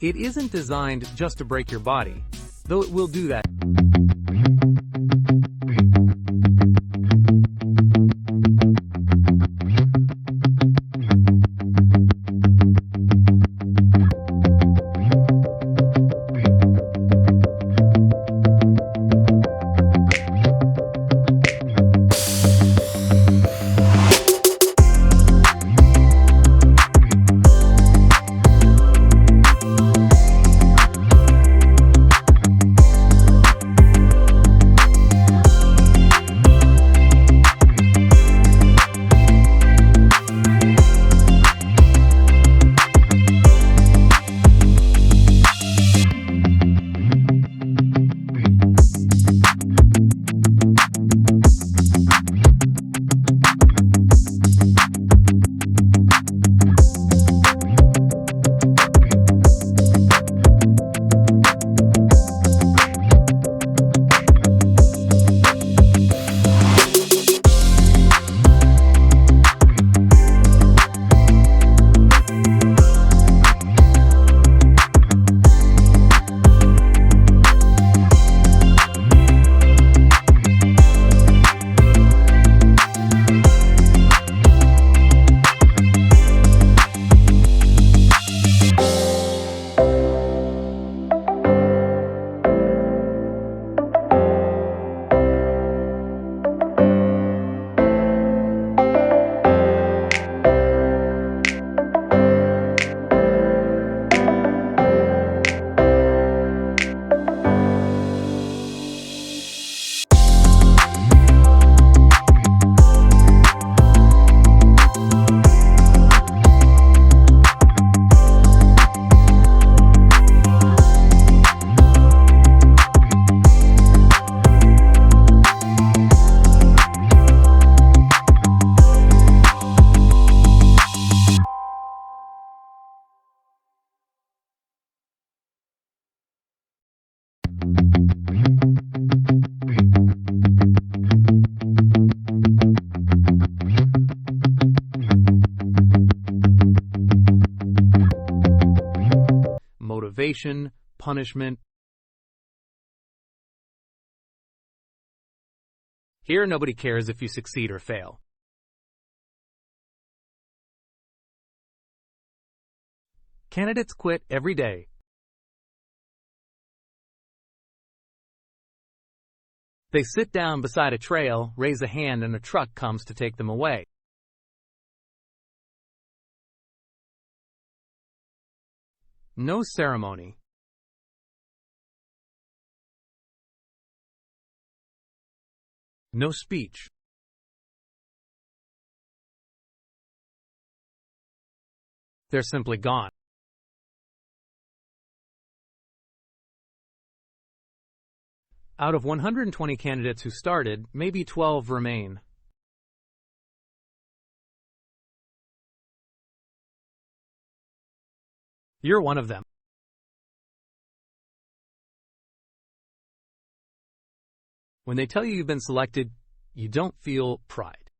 It isn't designed just to break your body, though it will do that. Motivation, punishment. Here, nobody cares if you succeed or fail. Candidates quit every day. They sit down beside a trail, raise a hand, and a truck comes to take them away. No ceremony. No speech. They're simply gone. Out of 120 candidates who started, maybe 12 remain. You're one of them. When they tell you you've been selected, you don't feel pride.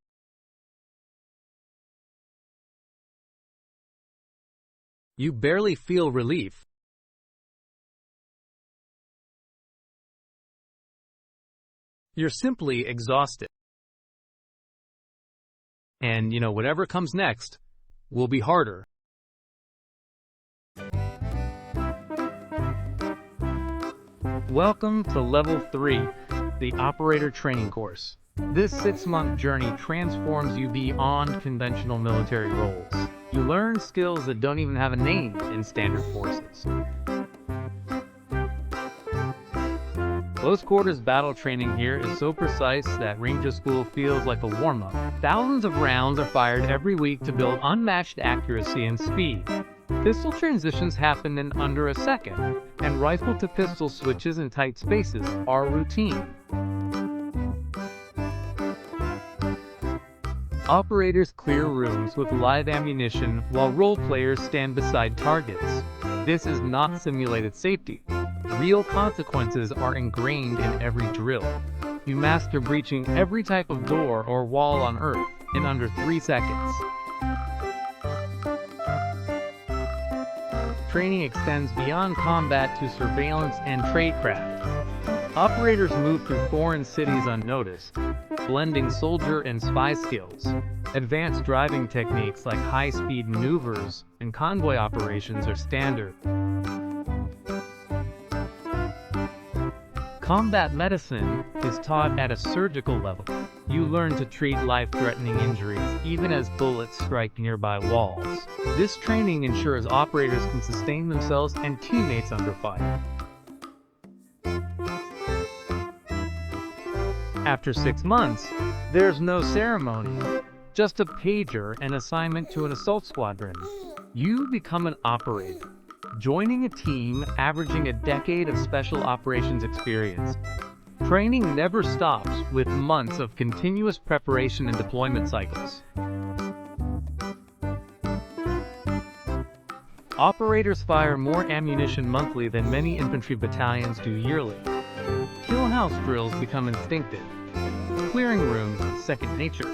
You barely feel relief. You're simply exhausted. And, whatever comes next will be harder. Welcome to Level 3, the Operator Training Course. This 6-month journey transforms you beyond conventional military roles. You learn skills that don't even have a name in standard forces. Close quarters battle training here is so precise that Ranger School feels like a warm-up. Thousands of rounds are fired every week to build unmatched accuracy and speed. Pistol transitions happen in under a second, and rifle-to-pistol switches in tight spaces are routine. Operators clear rooms with live ammunition while role players stand beside targets. This is not simulated safety. Real consequences are ingrained in every drill. You master breaching every type of door or wall on Earth in under 3 seconds. training extends beyond combat to surveillance and tradecraft. Operators move through foreign cities unnoticed, blending soldier and spy skills. Advanced driving techniques like high-speed maneuvers and convoy operations are standard. Combat medicine is taught at a surgical level. You learn to treat life-threatening injuries even as bullets strike nearby walls. This training ensures operators can sustain themselves and teammates under fire. After 6 months, there's no ceremony, just a pager and assignment to an assault squadron. You become an operator, joining a team averaging a decade of special operations experience. Training never stops, with months of continuous preparation and deployment cycles. Operators fire more ammunition monthly than many infantry battalions do yearly. Kill house drills become instinctive. Clearing rooms, second nature.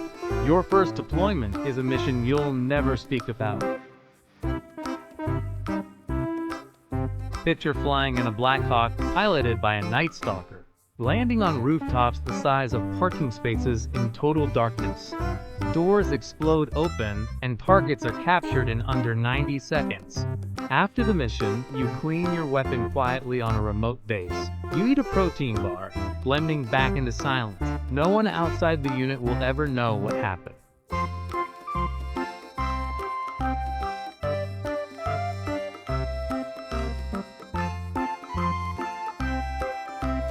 Your first deployment is a mission you'll never speak about. Picture flying in a Black Hawk piloted by a Night Stalker, landing on rooftops the size of parking spaces in total darkness. Doors explode open and targets are captured in under 90 seconds. After the mission, you clean your weapon quietly on a remote base. You eat a protein bar, blending back into silence. No one outside the unit will ever know what happened.